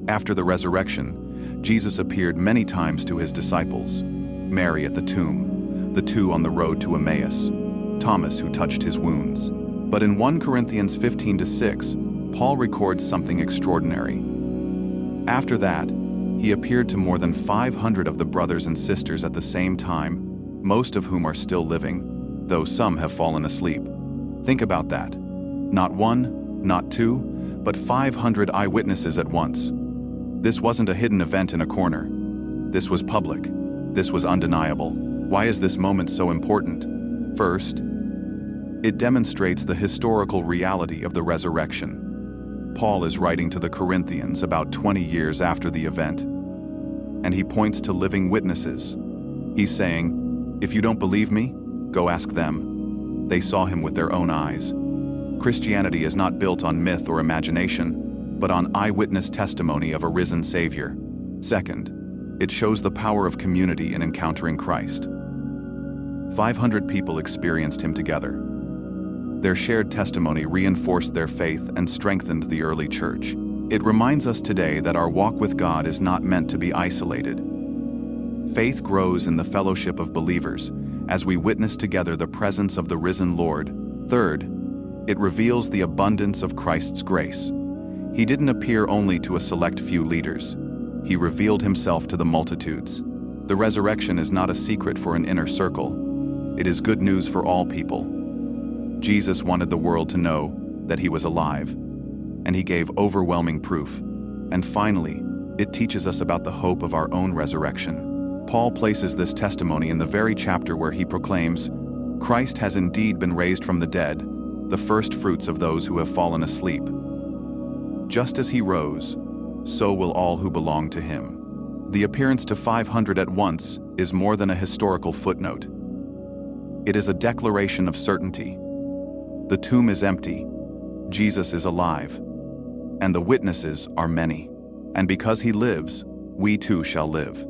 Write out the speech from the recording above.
After the resurrection, Jesus appeared many times to his disciples: Mary at the tomb, the two on the road to Emmaus, Thomas who touched his wounds. But in 1 Corinthians 15-6, Paul records something extraordinary. After that, he appeared to more than 500 of the brothers and sisters at the same time, most of whom are still living, though some have fallen asleep. Think about that. Not one, not two, but 500 eyewitnesses at once. This wasn't a hidden event in a corner. This was public. This was undeniable. Why is this moment so important? First, it demonstrates the historical reality of the resurrection. Paul is writing to the Corinthians about 20 years after the event, and he points to living witnesses. He's saying, if you don't believe me, go ask them. They saw him with their own eyes. Christianity is not built on myth or imagination, but on eyewitness testimony of a risen Savior. Second, it shows the power of community in encountering Christ. 500 people experienced him together. Their shared testimony reinforced their faith and strengthened the early church. It reminds us today that our walk with God is not meant to be isolated. Faith grows in the fellowship of believers as we witness together the presence of the risen Lord. Third, it reveals the abundance of Christ's grace. He didn't appear only to a select few leaders. He revealed himself to the multitudes. The resurrection is not a secret for an inner circle. It is good news for all people. Jesus wanted the world to know that he was alive, and he gave overwhelming proof. And finally, it teaches us about the hope of our own resurrection. Paul places this testimony in the very chapter where he proclaims, Christ has indeed been raised from the dead, the first fruits of those who have fallen asleep. Just as he rose, so will all who belong to him. The appearance to 500 at once is more than a historical footnote. It is a declaration of certainty. The tomb is empty, Jesus is alive, and the witnesses are many. And because he lives, we too shall live.